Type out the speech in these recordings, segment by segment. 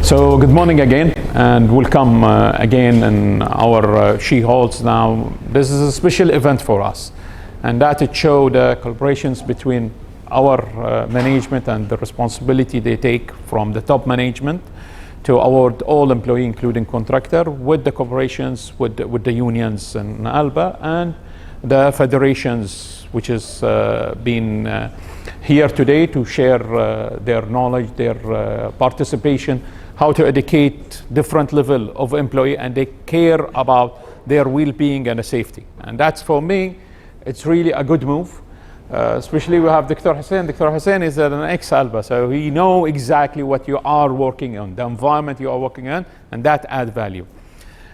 So good morning again, and welcome again in our She Holds now. This is a special event for us, and that it showed the collaborations between our management and the responsibility they take from the top management to award all employee, including contractor, with the corporations, with the unions in Alba and the federations, which has been here today to share their knowledge, their participation, how to educate different level of employee, and they care about their well-being and safety. And that's, for me, it's really a good move. Especially we have Dr. Hussein. Dr. Hussein is an ex-Alba, so he knows exactly what you are working on, the environment you are working on, and that adds value.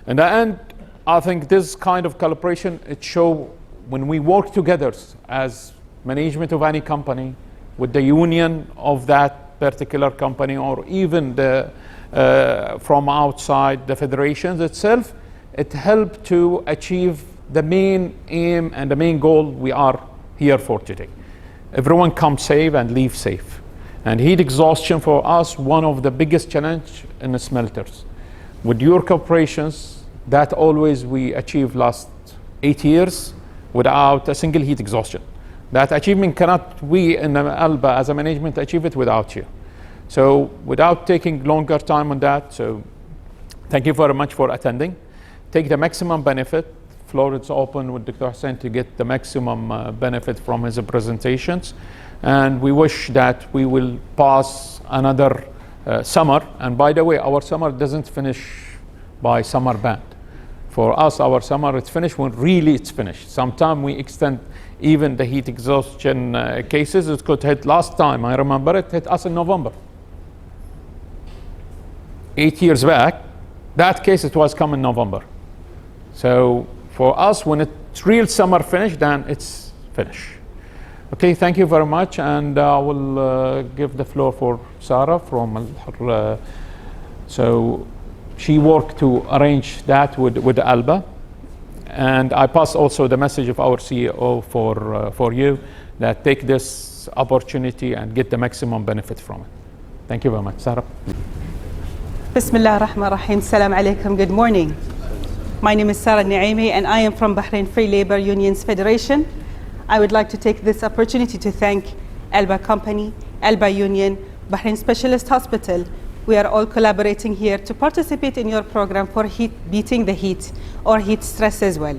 In the end, I think this kind of collaboration, it shows when we work together as management of any company, with the union of that particular company, or even the from outside the federations itself, it helps to achieve the main aim and the main goal we are here for today. Everyone comes safe and leave safe. And heat exhaustion for us, one of the biggest challenge in the smelters. With your corporations, that always we achieved last 8 years without a single heat exhaustion. That achievement cannot we in Alba as a management achieve it without you. So without taking longer time on that, so thank you very much for attending. Take the maximum benefit. Floor is open with Dr. Hussein to get the maximum benefit from his presentations. And we wish that we will pass another summer. And by the way, our summer doesn't finish by summer ban. For us, our summer it's finished when really it's finished. Sometimes we extend even the heat exhaustion cases. It could hit last time, I remember it hit us in November. 8 years back, that case it was come in November. So for us, when it's real summer finished, then it's finished. Okay, thank you very much, and I will give the floor for Sarah from so she worked to arrange that with Alba, and I pass also the message of our CEO for you that take this opportunity and get the maximum benefit from it. Thank you very much, Sarah. Bismillah ar-Rahman ar-Rahim. Salam alaikum. Good morning. My name is Sarah Niaimi, and I am from Bahrain Free Labor Unions Federation. I would like to take this opportunity to thank Alba Company, Alba Union, Bahrain Specialist Hospital. We are all collaborating here to participate in your program for beating the heat or heat stress as well.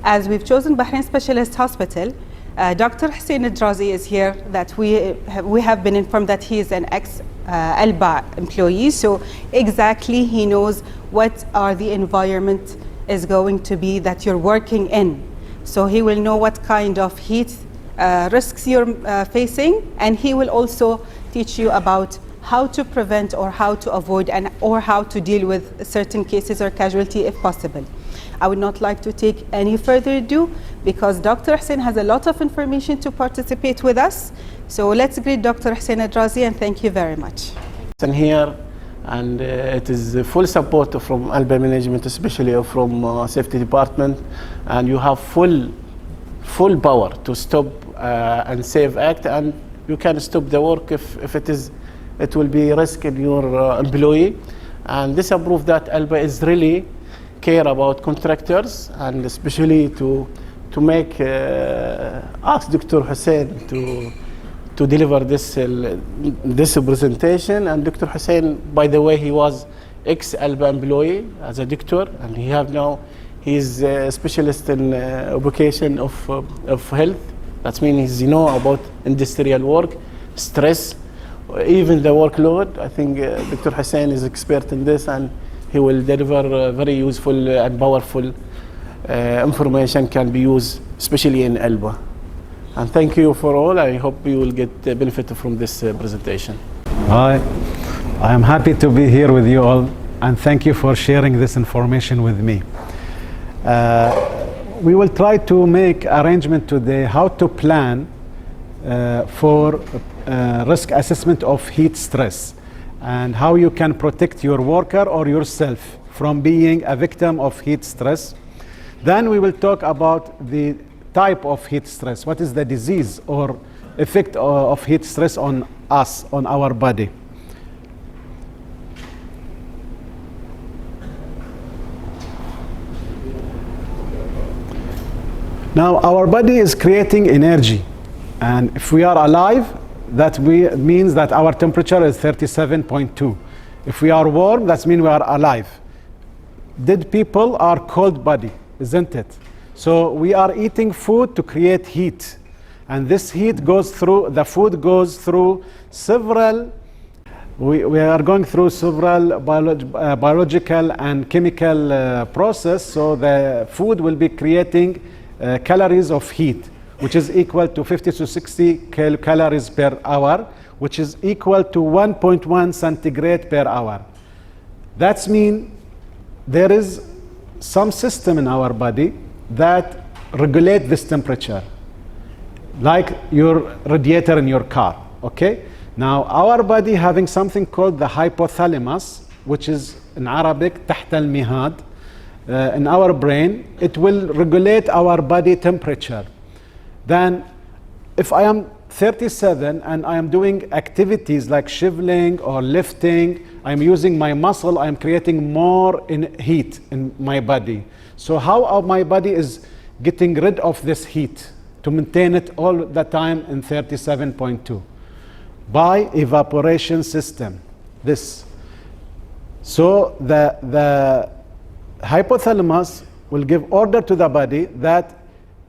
As we've chosen Bahrain Specialist Hospital, Dr. Hussein Al-Drazi is here. That we have been informed that he is an ex-Alba employee, so exactly he knows what are the environment is going to be that you're working in. So he will know what kind of heat risks you're facing, and he will also teach you about how to prevent or how to avoid or how to deal with certain cases or casualty if possible. I would not like to take any further ado because Dr. Hussein has a lot of information to participate with us. So let's greet Dr. Hussein Al-Drazi, and thank you very much. I'm here, and it is full support from Alba management, especially from safety department, and you have full power to stop and save act, and you can stop the work if it will be risk in your employee. And this proof that Alba is really care about contractors, and especially to make ask Dr. Hussein to deliver this presentation. And Dr. Hussein, by the way, he was ex-Alba employee as a doctor, and he's a specialist in education of health. That means he know about industrial work, stress, even the workload. I think Dr. Hussein is expert in this, and he will deliver very useful and powerful information can be used, especially in Alba. And thank you for all. I hope you will get the benefit from this presentation. Hi, I am happy to be here with you all, and thank you for sharing this information with me. We will try to make arrangement today how to plan for risk assessment of heat stress, and how you can protect your worker or yourself from being a victim of heat stress. Then we will talk about the type of heat stress. What is the disease or effect of heat stress on us, on our body? Now our body is creating energy, and if we are alive, that means that our temperature is 37.2. If we are warm, that means we are alive. Dead people are cold body, isn't it? So we are eating food to create heat, and this heat goes through, the food goes through several, we are going through several biological and chemical process, so the food will be creating calories of heat, which is equal to 50 to 60 calories per hour, which is equal to 1.1 centigrade per hour. That means there is some system in our body that regulate this temperature, like your radiator in your car, okay? Now our body having something called the hypothalamus, which is in Arabic تحت المهاد, in our brain, it will regulate our body temperature. Then if I am 37 and I am doing activities like shoveling or lifting, I'm using my muscle, I'm creating more heat in my body. So how my body is getting rid of this heat to maintain it all the time in 37.2? By evaporation system, this. So the hypothalamus will give order to the body that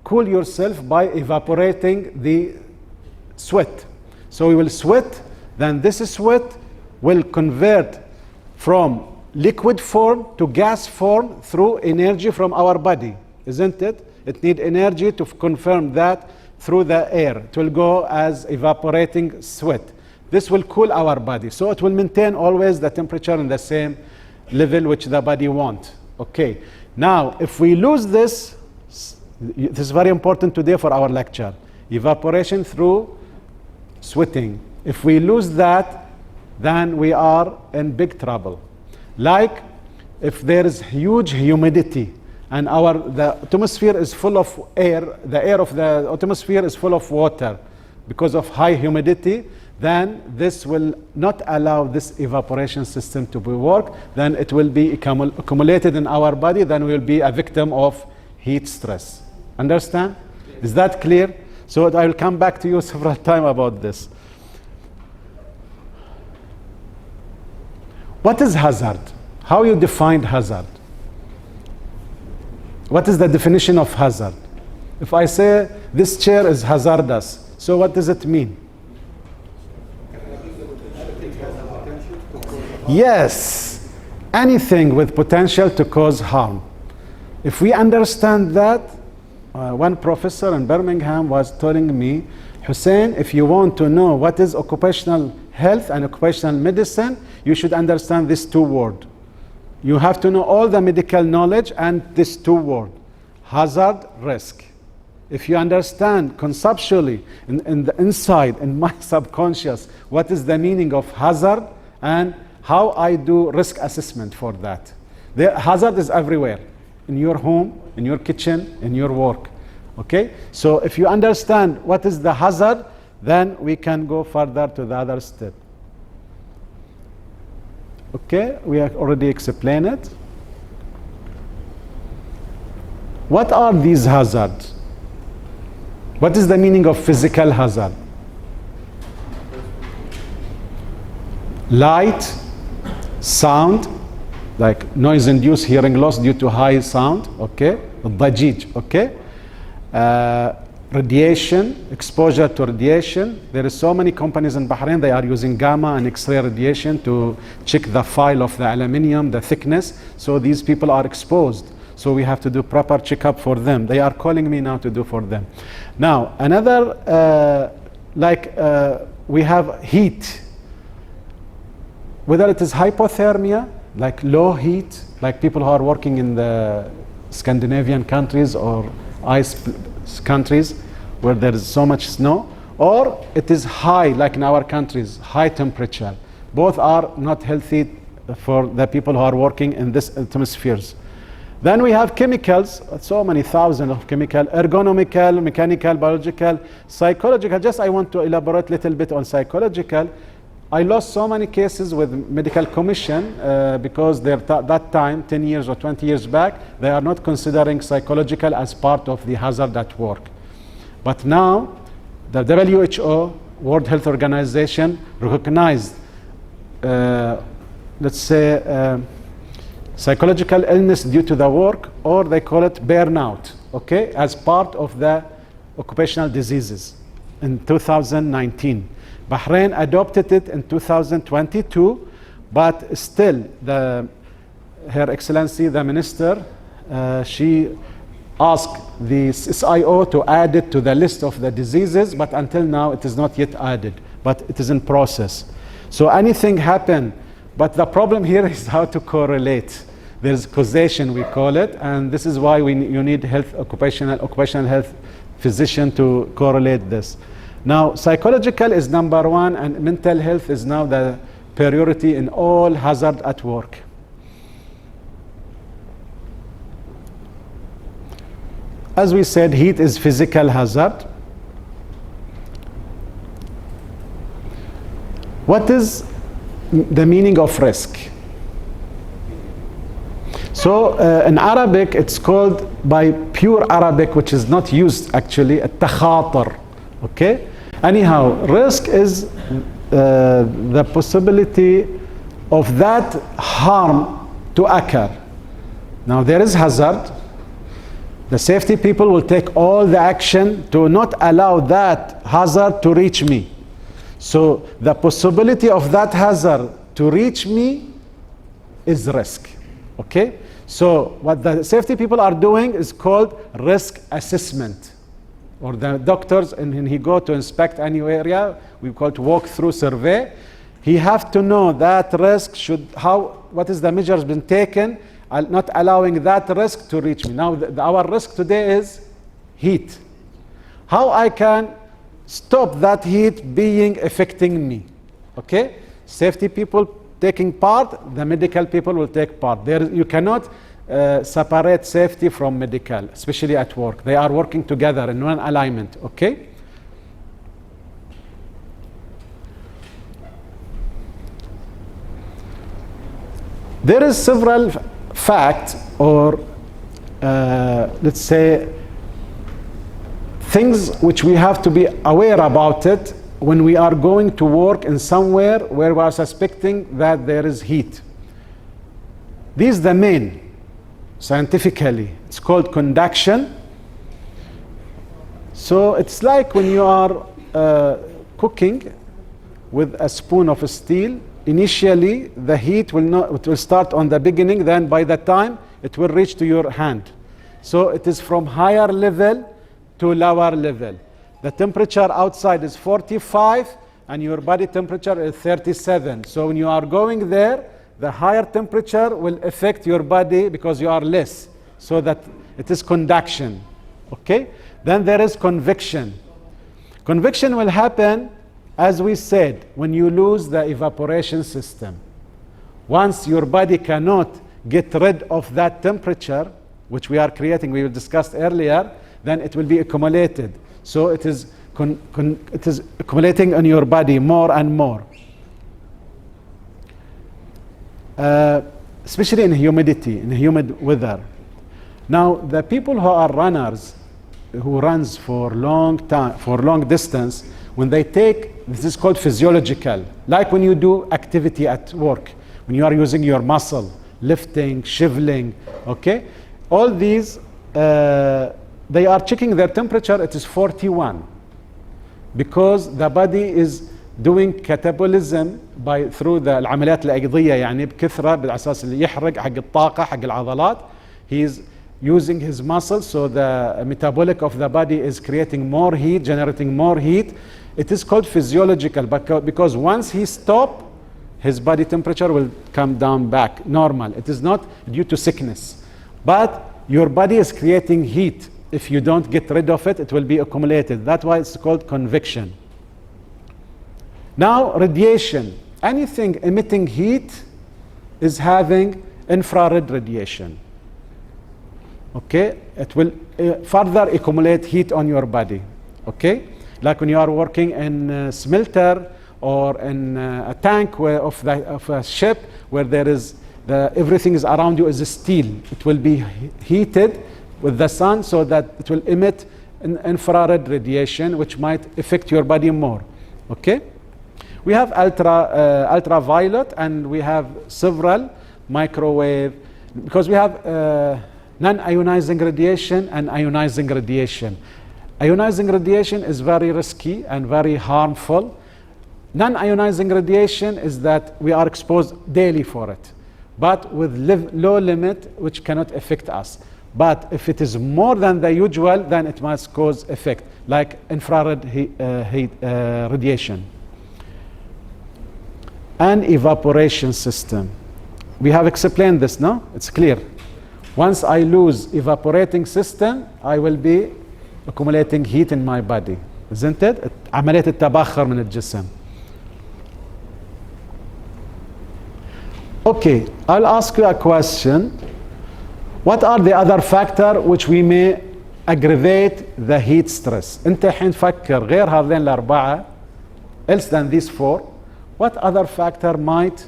cool yourself by evaporating the sweat. So we will sweat, then this sweat will convert from liquid form to gas form through energy from our body, isn't it? It needs energy to confirm that through the air. It will go as evaporating sweat. This will cool our body. So it will maintain always the temperature in the same level which the body wants. Okay. Now, if we lose this, this is very important today for our lecture. Evaporation through sweating. If we lose that, then we are in big trouble. Like if there is huge humidity and the atmosphere is full of air, the air of the atmosphere is full of water because of high humidity, then this will not allow this evaporation system to be work. Then it will be accumulated in our body, then we will be a victim of heat stress. Understand? Is that clear? So I will come back to you several times about this. What is hazard? How you define hazard? What is the definition of hazard? If I say this chair is hazardous, so what does it mean? Yes, anything with potential to cause harm. If we understand that, one professor in Birmingham was telling me, Hussein, if you want to know what is occupational health and occupational medicine, you should understand these two words. You have to know all the medical knowledge and these two words, hazard, risk. If you understand conceptually in the inside, in my subconscious, what is the meaning of hazard and how I do risk assessment for that. The hazard is everywhere, in your home, in your kitchen, in your work. Okay? So if you understand what is the hazard, then we can go further to the other step. Okay? We have already explained it. What are these hazards? What is the meaning of physical hazard? Light, sound, like noise-induced hearing loss due to high sound, okay? الضجيج, okay? Radiation, exposure to radiation. There is so many companies in Bahrain, they are using gamma and X-ray radiation to check the file of the aluminium, the thickness. So these people are exposed. So we have to do proper checkup for them. They are calling me now to do for them. Now, another, we have heat. Whether it is hypothermia, like low heat, like people who are working in the Scandinavian countries or ice countries where there is so much snow, or it is high, like in our countries, high temperature. Both are not healthy for the people who are working in this atmospheres. Then we have chemicals, so many thousands of chemicals, ergonomical, mechanical, biological, psychological. Just I want to elaborate a little bit on psychological. I lost so many cases with medical commission because that time, 10 years or 20 years back, they are not considering psychological as part of the hazard at work. But now, the WHO, World Health Organization, recognized, let's say, psychological illness due to the work, or they call it burnout, okay, as part of the occupational diseases in 2019. Bahrain adopted it in 2022, but still, Her Excellency, the Minister, she asked the SIO to add it to the list of the diseases, but until now it is not yet added, but it is in process. So anything happen, but the problem here is how to correlate. There's causation, we call it, and this is why you need occupational health physician to correlate this. Now, psychological is number one, and mental health is now the priority in all hazard at work. As we said, heat is physical hazard. What is the meaning of risk? So in Arabic, it's called by pure Arabic, which is not used actually, التخاطر. Okay? Anyhow, risk is the possibility of that harm to occur. Now there is hazard. The safety people will take all the action to not allow that hazard to reach me. So the possibility of that hazard to reach me is risk. Okay? So what the safety people are doing is called risk assessment. Or the doctors, and when he go to inspect any area, we call it walk-through survey. He have to know that risk what is the measures been taken, not allowing that risk to reach me. Now our risk today is heat. How I can stop that heat affecting me? Okay? Safety people taking part, the medical people will take part. You cannot separate safety from medical, especially at work. They are working together in one alignment, okay? There is several facts or let's say things which we have to be aware about it when we are going to work in somewhere where we are suspecting that there is heat. These are the main. Scientifically, it's called conduction. So it's like when you are cooking with a spoon of steel. Initially, the heat will start on the beginning, then by the time it will reach to your hand. So it is from higher level to lower level. The temperature outside is 45 and your body temperature is 37. So when you are going there, the higher temperature will affect your body because you are less. So that it is conduction. Okay? Then there is convection. Convection will happen, as we said, when you lose the evaporation system. Once your body cannot get rid of that temperature, which we are creating, we discussed earlier, then it will be accumulated. So it is accumulating on your body more and more. Especially in humidity, in humid weather. Now, the people who are runners, who runs for long time, for long distance, when they take, this is called physiological, like when you do activity at work, when you are using your muscle, lifting, shoveling, okay? All these, they are checking their temperature, it is 41, because the body is doing catabolism through the العمليات الأيضية يعني بكثرة بالأساس اللي يحرق حق الطاقة حق العضلات. He is using his muscles, so the metabolic of the body is creating more heat, generating more heat. It is called physiological because once he stops, his body temperature will come down back normal. It is not due to sickness, but your body is creating heat. If you don't get rid of it, it will be accumulated. That's why it's called convection. Now, radiation. Anything emitting heat is having infrared radiation. Okay? It will further accumulate heat on your body. Okay? Like when you are working in a smelter or in a tank of a ship where there is everything is around you is steel. It will be heated with the sun so that it will emit an infrared radiation which might affect your body more. Okay? We have ultraviolet, and we have several microwave, because we have non-ionizing radiation and ionizing radiation. Ionizing radiation is very risky and very harmful. Non-ionizing radiation is that we are exposed daily for it, but with low limit, which cannot affect us. But if it is more than the usual, then it must cause effect, like infrared radiation. And evaporation system. We have explained this, no? It's clear. Once I lose evaporating system, I will be accumulating heat in my body. Isn't it? عملية التبخر من الجسم. Okay, I'll ask you a question. What are the other factors which we may aggravate the heat stress? أنت حين تفكر غير هذين الأربعة, else than these four, what other factor might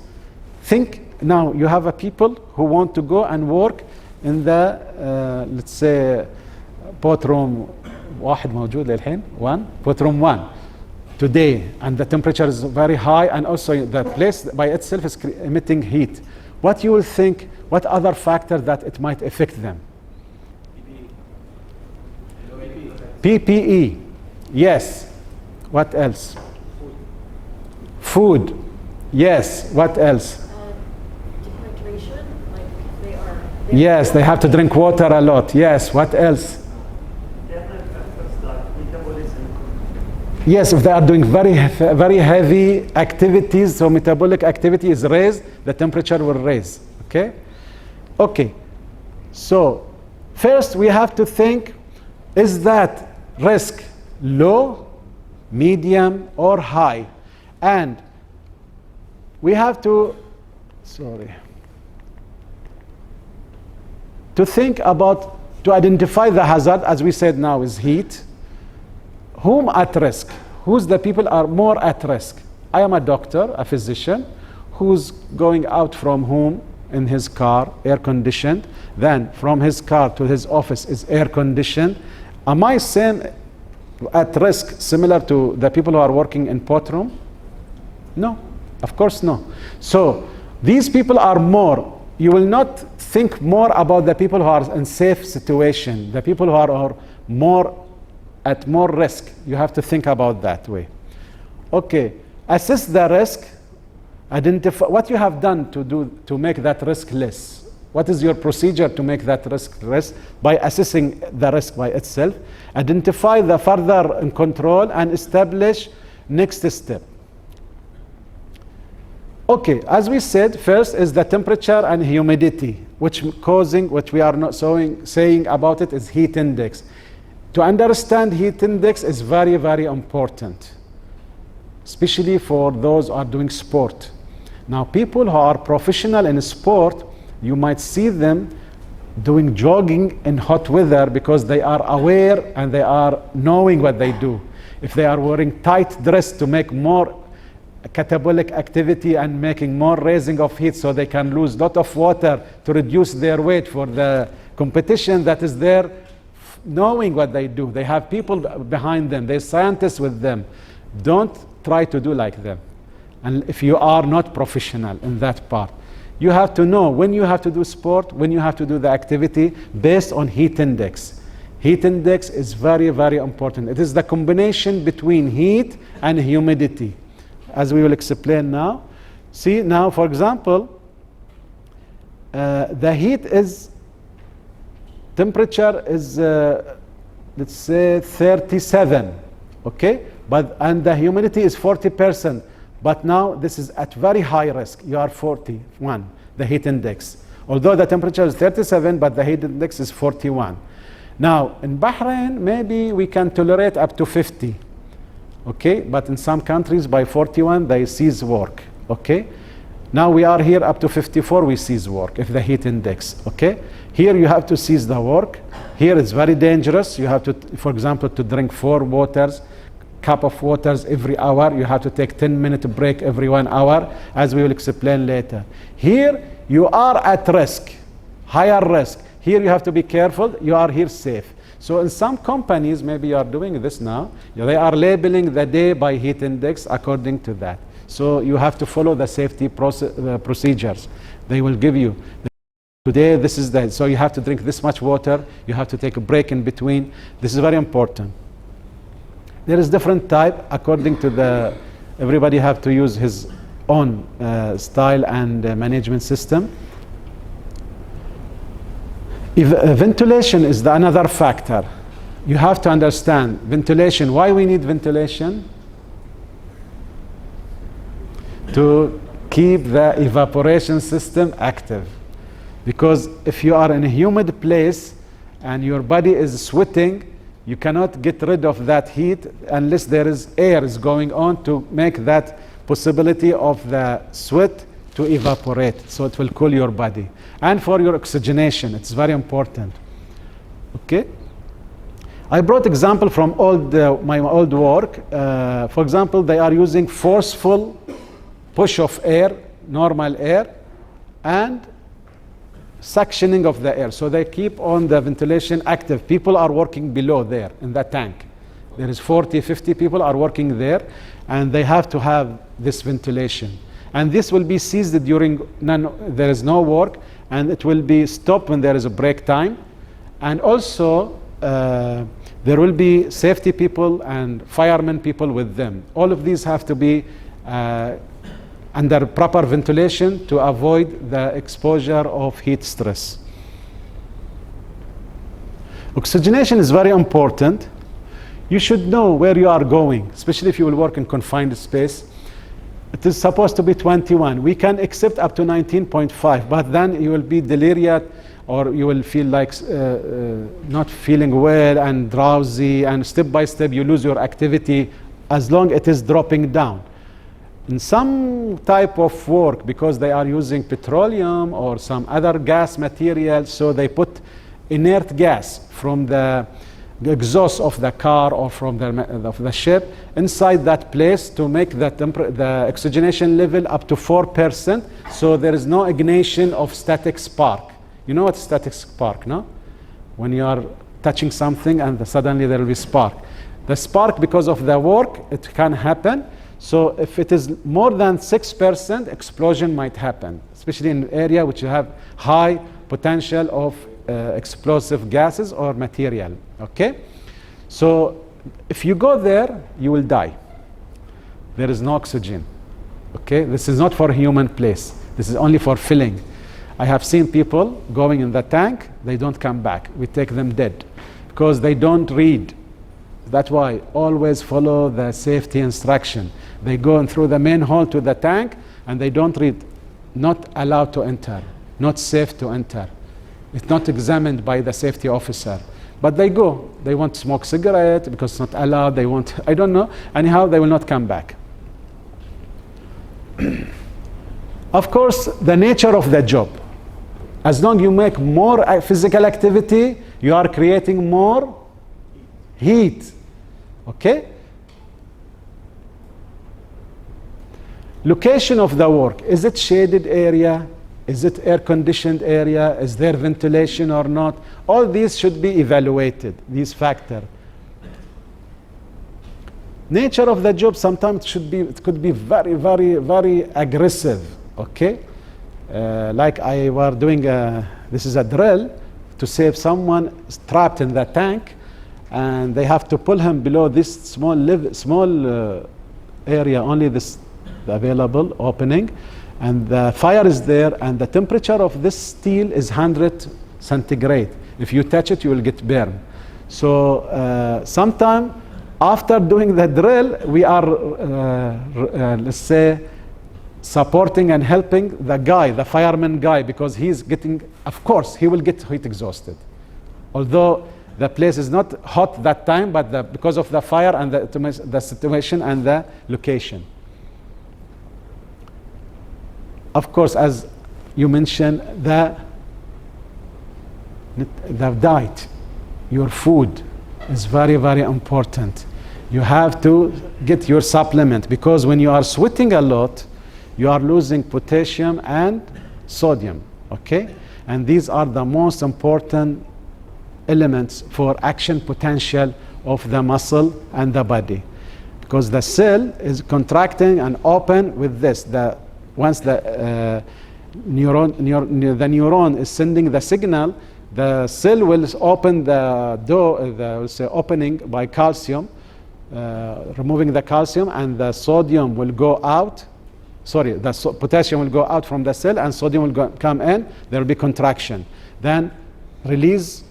think? Now you have a people who want to go and work in the let's say pot room واحد موجود للحين pot room 1 today, and the temperature is very high, and also the place by itself is emitting heat. What you will think, what other factor that it might affect them? PPE. Yes. What else? Food. Yes. What else? Dehydration, like they are. Yes, they have to drink water a lot. Yes. What else? Yes, if they are doing very heavy activities, so metabolic activity is raised, the temperature will raise. Okay? Okay. So, first we have to think, is that risk low, medium, or high? And we have to, to think about, to identify the hazard, as we said now, is heat. Whom at risk? Who's the people are more at risk? I am a doctor, a physician, who's going out from home in his car, air conditioned, then from his car to his office is air conditioned. Am I saying at risk similar to the people who are working in pot room? No, of course no. So these people are more, you will not think more about the people who are in safe situation, the people who are more at more risk. You have to think about that way. Okay, assess the risk, identify what you have done to make that risk less. What is your procedure to make that risk less? By assessing the risk by itself, identify the further control, and establish next step. Okay, as we said, first is the temperature and humidity, which we are not saying about it is heat index. To understand heat index is very, very important, especially for those who are doing sport. Now, people who are professional in sport, you might see them doing jogging in hot weather because they are aware and they are knowing what they do. If they are wearing tight dress to make more catabolic activity and making more raising of heat so they can lose a lot of water to reduce their weight for the competition, that is their knowing what they do. They have people behind them, there's scientists with them. Don't try to do like them. And if you are not professional in that part, you have to know when you have to do sport, when you have to do the activity based on heat index. Heat index is very, very important. It is the combination between heat and humidity, as we will explain now. See, now, for example, the heat is, temperature is, let's say 37, okay? And the humidity is 40%. But now this is at very high risk. You are 41, the heat index. Although the temperature is 37, but the heat index is 41. Now, in Bahrain, maybe we can tolerate up to 50. Okay, but in some countries by 41, they cease work. Okay, now we are here up to 54, we cease work, if the heat index. Okay, here you have to cease the work. Here it's very dangerous. You have to, for example, to drink 4 waters cup of waters every hour. You have to take 10-minute break every 1 hour, as we will explain later. Here, you are at risk, higher risk. Here you have to be careful, you are here safe. So in some companies, maybe you are doing this now, they are labeling the day by heat index according to that. So you have to follow the safety procedures. They will give you, today this is the, so you have to drink this much water, you have to take a break in between. This is very important. There is different type according to the, everybody have to use his own style and management system. If, ventilation is another factor. You have to understand ventilation. Why we need ventilation? To keep the evaporation system active. Because if you are in a humid place and your body is sweating, you cannot get rid of that heat unless there is air is going on to make that possibility of the sweat to evaporate. So it will cool your body. And for your oxygenation, it's very important. Okay? I brought example from my old work. For example, they are using forceful push of air, normal air, and suctioning of the air. So they keep on the ventilation active. People are working below there in the tank. There is 40, 50 people are working there, and they have to have this ventilation. And this will be ceased during there is no work, and it will be stopped when there is a break time. And also, there will be safety people and firemen people with them. All of these have to be under proper ventilation to avoid the exposure of heat stress. Oxygenation is very important. You should know where you are going, especially if you will work in confined space. It is supposed to be 21. We can accept up to 19.5, but then you will be delirious, or you will feel like not feeling well and drowsy, and step by step you lose your activity as long as it is dropping down. In some type of work, because they are using petroleum or some other gas material, so they put inert gas from the exhaust of the car or from the ship inside that place to make the oxygenation level up to 4%, so there is no ignition of static spark. You know what static spark, no? When you are touching something and suddenly there will be spark. The spark, because of the work, it can happen. So if it is more than 6%, explosion might happen, especially in an area which you have high potential of explosive gases or material. Okay? So if you go there, you will die. There is no oxygen. Okay? This is not for a human place. This is only for filling. I have seen people going in the tank, they don't come back. We take them dead because they don't read. That's why always follow the safety instruction. They go in through the main hall to the tank and they don't read. Not allowed to enter. Not safe to enter. It's not examined by the safety officer. But they go. They want to smoke cigarette because it's not allowed. They want, I don't know. Anyhow, they will not come back. Of course, the nature of the job. As long as you make more physical activity, you are creating more heat. Okay? Location of the work. Is it shaded area? Is it air-conditioned area? Is there ventilation or not? All these should be evaluated, these factors. Nature of the job sometimes it could be very, very, very aggressive. Okay? Like I were doing this is a drill to save someone trapped in the tank, and they have to pull him below this small area, only this available opening, and the fire is there, and the temperature of this steel is 100 centigrade. If you touch it, you will get burned. So sometime after doing the drill, we are let's say supporting and helping the guy, the fireman guy, because he's getting, of course, he will get heat exhausted. Although the place is not hot that time, but because of the fire and the situation and the location. Of course, as you mentioned, the diet, your food is very, very important. You have to get your supplement, because when you are sweating a lot, you are losing potassium and sodium, okay? And these are the most important elements for action potential of the muscle and the body, because the cell is contracting and open with this. Once the neuron is sending the signal, the cell will open the door, the opening by calcium, removing the calcium, and the sodium will go out. Sorry, the potassium will go out from the cell, and sodium will come in. There will be contraction. Then release,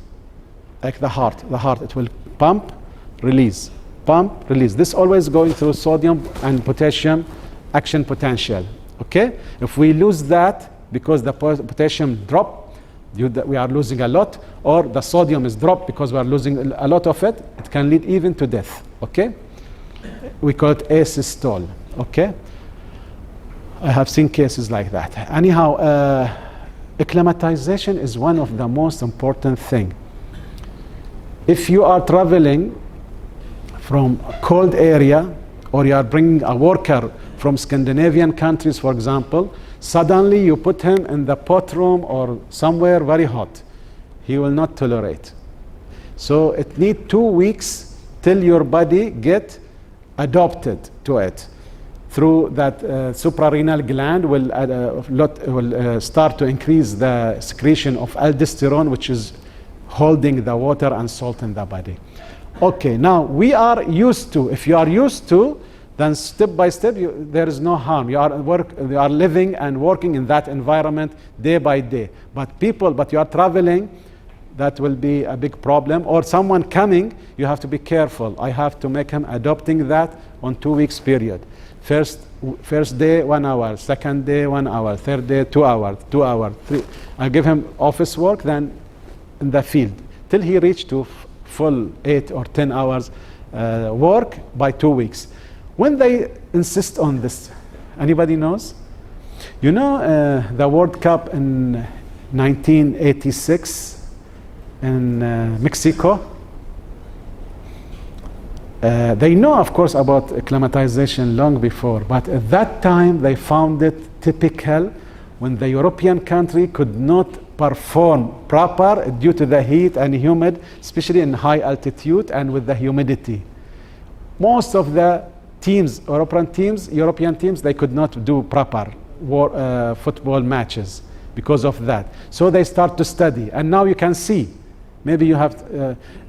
like the heart. The heart, it will pump, release, pump, release. This always going through sodium and potassium action potential. Okay? If we lose that, because the potassium drop, we are losing a lot, or the sodium is dropped because we are losing a lot of it, it can lead even to death. Okay? We call it asystole. Okay? I have seen cases like that. Anyhow, acclimatization is one of the most important thing. If you are traveling from a cold area, or you are bringing a worker from Scandinavian countries, for example, suddenly you put him in the pot room or somewhere very hot, he will not tolerate. So it needs 2 weeks till your body get adopted to it. Through that suprarenal gland will start to increase the secretion of aldosterone, which is holding the water and salt in the body. Okay, now we are used to, if you are used to, then step by step there is no harm. You are living and working in that environment day by day. But you are traveling, that will be a big problem. Or someone coming, you have to be careful. I have to make him adopting that on 2 weeks period. First day 1 hour, second day 1 hour, third day 2 hours, 2 hours, 3. I give him office work, then in the field, till he reach to full 8 or 10 hours work by 2 weeks. When they insist on this, anybody knows? You know the World Cup in 1986 in Mexico? They know, of course, about acclimatization long before, but at that time they found it typical when the European country could not perform proper due to the heat and humid, especially in high altitude and with the humidity. Most of the teams, European teams, they could not do proper football matches because of that. So they start to study, and now you can see, maybe you have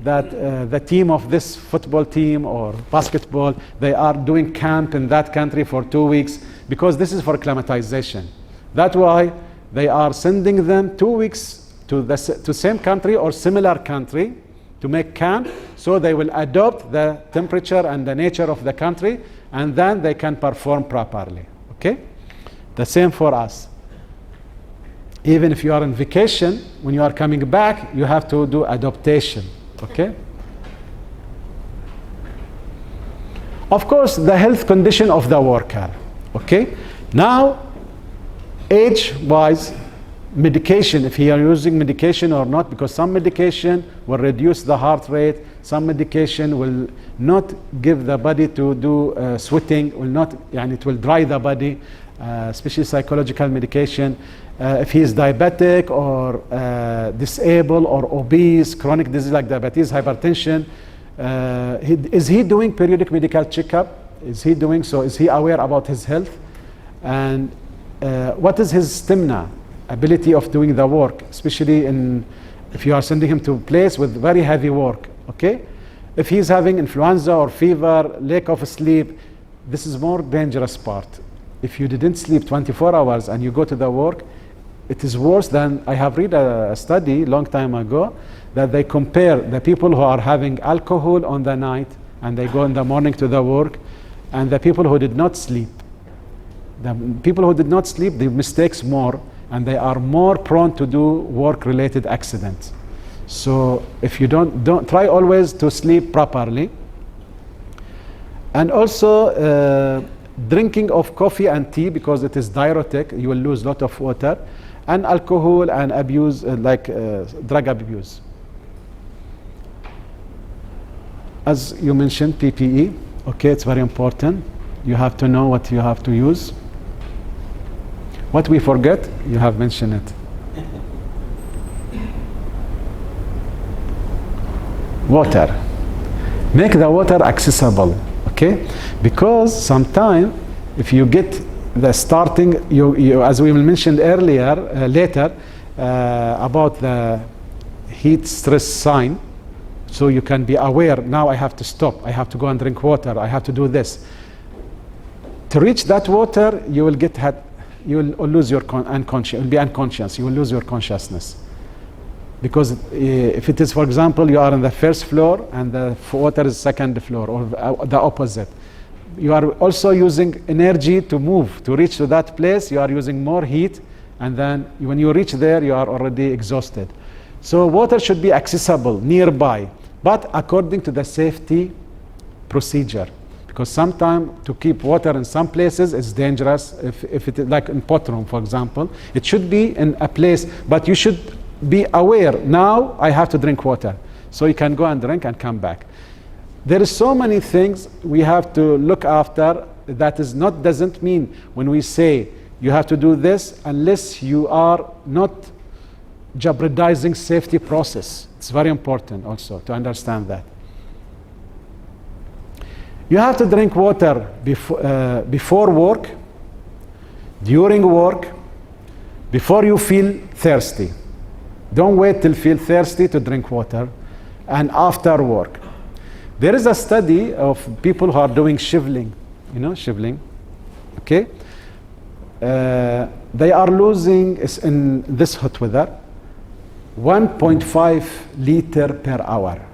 that the team of this football team or basketball, they are doing camp in that country for 2 weeks, because this is for acclimatization. That's why they are sending them 2 weeks to same country or similar country to make camp, so they will adopt the temperature and the nature of the country, and then they can perform properly. Okay? The same for us. Even if you are on vacation, when you are coming back, you have to do adaptation. Okay? Of course, the health condition of the worker. Okay? Now, age-wise, medication, if he are using medication or not, because some medication will reduce the heart rate, some medication will not give the body to do sweating, it will dry the body, especially psychological medication. If he is diabetic or disabled or obese, chronic disease like diabetes, hypertension, is he doing periodic medical checkup? Is he doing so? Is he aware about his health? And what is his stamina, ability of doing the work, especially if you are sending him to a place with very heavy work, okay? If he's having influenza or fever, lack of sleep, this is more dangerous part. If you didn't sleep 24 hours and you go to the work, it is worse than, I have read a study long time ago, that they compare the people who are having alcohol on the night and they go in the morning to the work, and the people who did not sleep. The people who did not sleep, they mistakes more, and they are more prone to do work-related accidents. So if you don't try always to sleep properly. And also drinking of coffee and tea, because it is diuretic, you will lose a lot of water, and alcohol and abuse, drug abuse. As you mentioned, PPE. Okay, it's very important. You have to know what you have to use. What we forget, you have mentioned it. Water. Make the water accessible, okay? Because sometimes if you get the starting, as we mentioned earlier, later, about the heat stress sign, so you can be aware, now I have to stop, I have to go and drink water, I have to do this. To reach that water, you will lose your unconscious, you'll be unconscious, you will lose your consciousness. Because if it is, for example, you are on the first floor and the water is second floor, or the opposite, you are also using energy to move, to reach to that place, you are using more heat, and then when you reach there, you are already exhausted. So water should be accessible, nearby, but according to the safety procedure. Because sometimes to keep water in some places is dangerous. If it is like in pot room, for example, it should be in a place, but you should be aware, now I have to drink water. So you can go and drink and come back. There is so many things we have to look after. That is not, doesn't mean when we say you have to do this unless you are not jeopardizing safety process. It's very important also to understand that. You have to drink water before work, during work, before you feel thirsty. Don't wait till you feel thirsty to drink water, and after work. There is a study of people who are doing shivling, you know, shivling, okay? They are losing, in this hot weather, 1.5 liter per hour.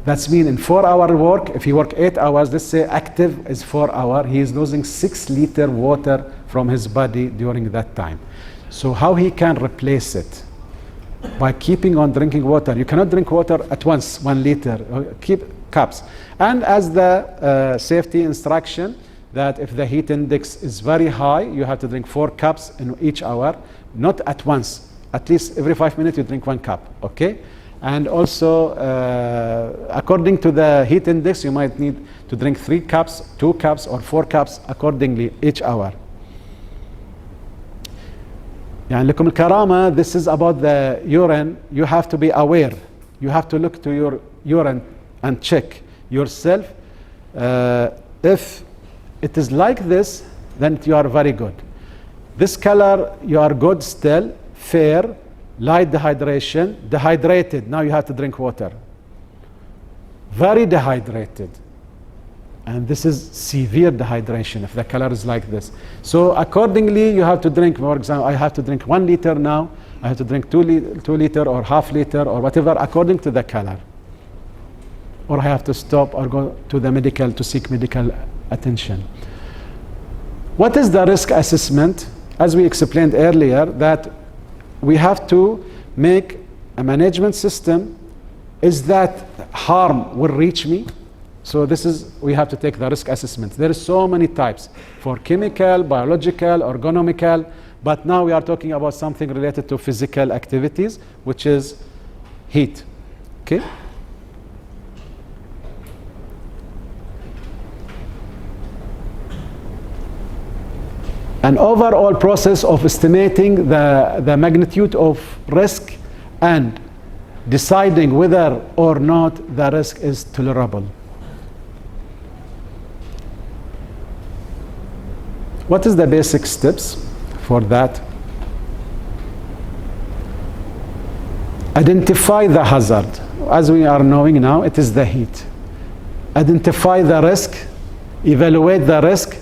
That's mean in 4-hour work, if he work 8 hours, let's say active is 4 hours, he is losing 6 liter water from his body during that time. So how he can replace it? By keeping on drinking water. You cannot drink water at once, 1 liter, keep cups. And as the safety instruction, that if the heat index is very high, you have to drink 4 cups in each hour, not at once. At least every 5 minutes you drink 1 cup, okay? And also, according to the heat index, you might need to drink 3 cups, 2 cups, or 4 cups accordingly each hour. يعني لكم الكرامة, this is about the urine. You have to be aware. You have to look to your urine and check yourself. If it is like this, then you are very good. This color, you are good still, fair, light dehydration, dehydrated. Now you have to drink water. Very dehydrated. And this is severe dehydration if the color is like this. So accordingly, you have to drink, for example, I have to drink 1 liter now, I have to drink 2 liter or half liter or whatever according to the color. Or I have to stop or go to the medical to seek medical attention. What is the risk assessment? As we explained earlier, that we have to make a management system. Is that harm will reach me? So this is, we have to take the risk assessment. There is so many types for chemical, biological, ergonomical, but now we are talking about something related to physical activities, which is heat, okay? An overall process of estimating the magnitude of risk and deciding whether or not the risk is tolerable. What is the basic steps for that? Identify the hazard. As we are knowing now, it is the heat. Identify the risk, evaluate the risk,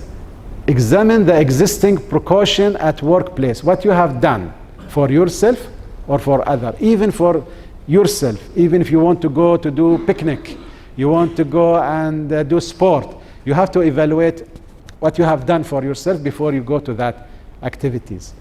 examine the existing precaution at workplace. What you have done for yourself or for other, even for yourself, even if you want to go to do picnic, you want to go and do sport, you have to evaluate what you have done for yourself before you go to that activities.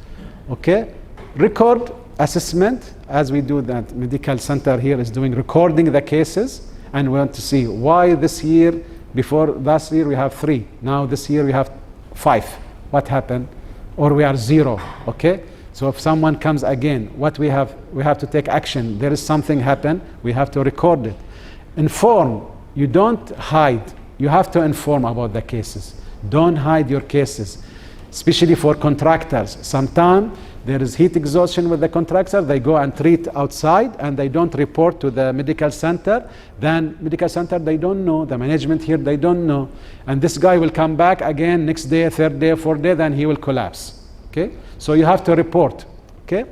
Okay? Record assessment, as we do that. Medical center here is doing recording the cases, and we want to see why this year, before last year we have 3, now this year we have 5. What happened? Or we are 0. Okay? So if someone comes again, what we have to take action. There is something happen, we have to record it. Inform you don't hide. You have to inform about the cases. Don't hide your cases, especially for contractors. Sometimes there is heat exhaustion with the contractor. They go and treat outside and they don't report to the medical center. Then medical center, they don't know. The management here, they don't know. And this guy will come back again next day, third day, fourth day, then he will collapse. Okay? So you have to report. Okay?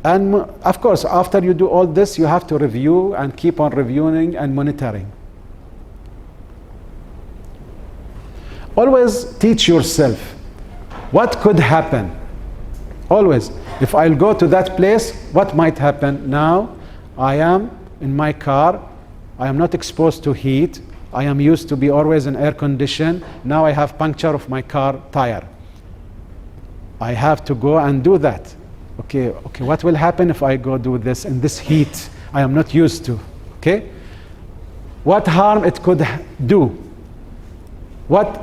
And of course, after you do all this, you have to review and keep on reviewing and monitoring. Always teach yourself what could happen. Always. If I'll go to that place, what might happen? Now, I am in my car. I am not exposed to heat. I am used to be always in air condition. Now I have puncture of my car tire. I have to go and do that. Okay, what will happen if I go do this in this heat I am not used to? Okay? What harm it could do? What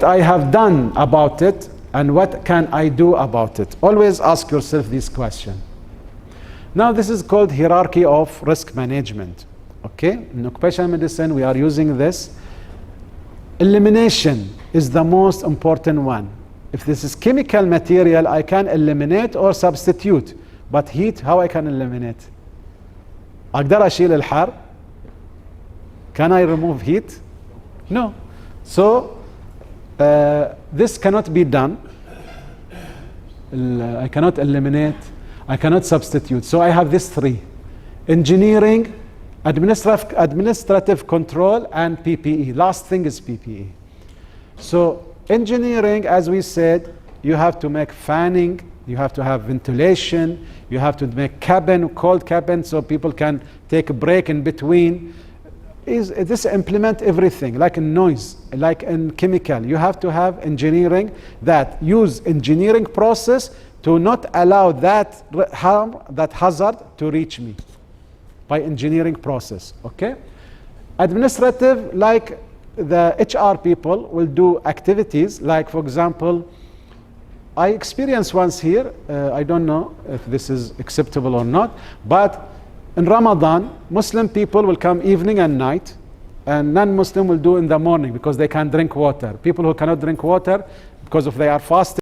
I have done about it, and what can I do about it? Always ask yourself this question. Now this is called hierarchy of risk management. Okay? In occupational medicine we are using this. Elimination is the most important one. If this is chemical material, I can eliminate or substitute. But heat, how I can eliminate? أقدر أشيل الحر? Can I remove heat? No. So this cannot be done. I cannot eliminate. I cannot substitute. So I have these three: engineering, administrative control, and PPE. Last thing is PPE. So engineering, as we said, you have to make fanning, you have to have ventilation, you have to make cabin, cold cabin, so people can take a break in between. This implement everything, like in noise, like in chemical. You have to have engineering that use engineering process to not allow that harm, that hazard to reach me by engineering process. Okay? Administrative, like the HR people will do activities, like for example, I experienced once here, I don't know if this is acceptable or not, but in Ramadan, Muslim people will come evening and night, and non-Muslim will do in the morning because they can drink water. People who cannot drink water because if they are fasting,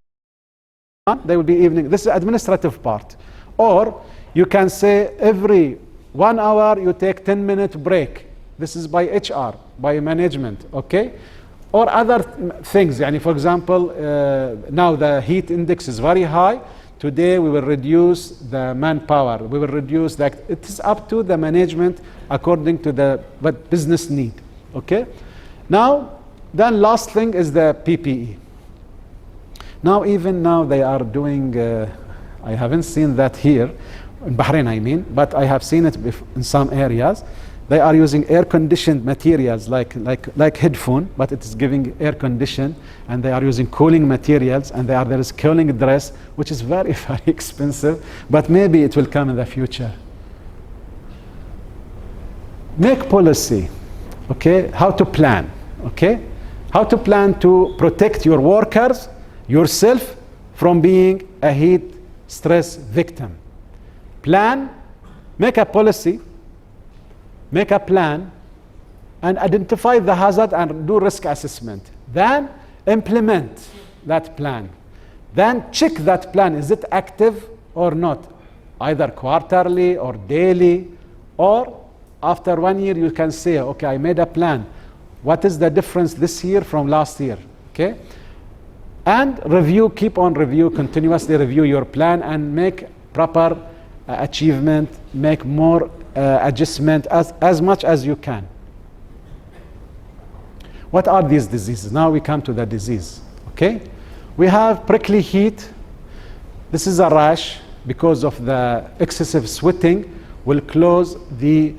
they will be evening. This is administrative part. Or you can say every 1 hour you take 10-minute break. This is by HR, by management, okay? Or other things. Yani for example, now the heat index is very high. Today we will reduce the manpower. We will reduce that. It is up to the management according to the what business need. Okay. Now, then last thing is the PPE. Now even now they are doing. I haven't seen that here in Bahrain, I mean, but I have seen it in some areas. They are using air-conditioned materials like headphone, but it is giving air condition, and they are using cooling materials, and there is cooling dress, which is very, very expensive, but maybe it will come in the future. Make policy, okay? How to plan, okay? How to plan to protect your workers, yourself, from being a heat stress victim. Plan, make a policy, make a plan, and identify the hazard and do risk assessment. Then implement that plan. Then check that plan. Is it active or not? Either quarterly or daily, or after 1 year you can say, okay, I made a plan. What is the difference this year from last year? Okay? And review, keep on review, continuously review your plan and make proper achievement, make more adjustment as much as you can. What are these diseases? Now we come to the disease. Okay? We have prickly heat. This is a rash because of the excessive sweating will close the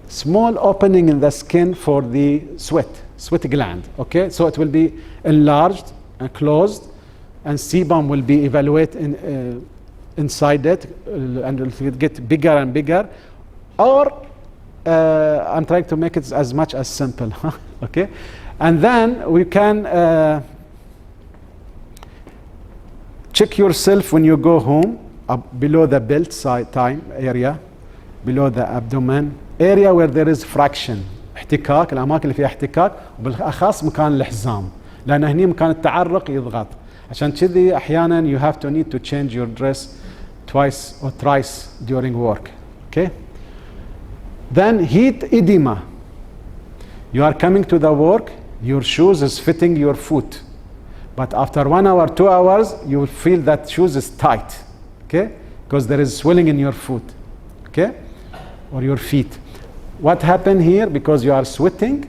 small opening in the skin for the sweat gland. Okay? So it will be enlarged and closed, and sebum will be evaluated inside it, and it will get bigger and bigger. Or I'm trying to make it as much as simple. Okay? And then we can check yourself when you go home, below the belt side time area. below the abdomen, area where there is friction, احتكاك، الأماكن اللي فيها احتكاك، وبالأخص مكان الحزام، لأن هني مكان التعرق يضغط. عشان كذي أحيانا you have to need to change your dress twice or thrice during work. Okay? Then heat edema. You are coming to the work, your shoes is fitting your foot. But after 1 hour, 2 hours, you will feel that shoes is tight. Okay? Because there is swelling in your foot. Okay? Or your feet. What happened here? Because you are sweating,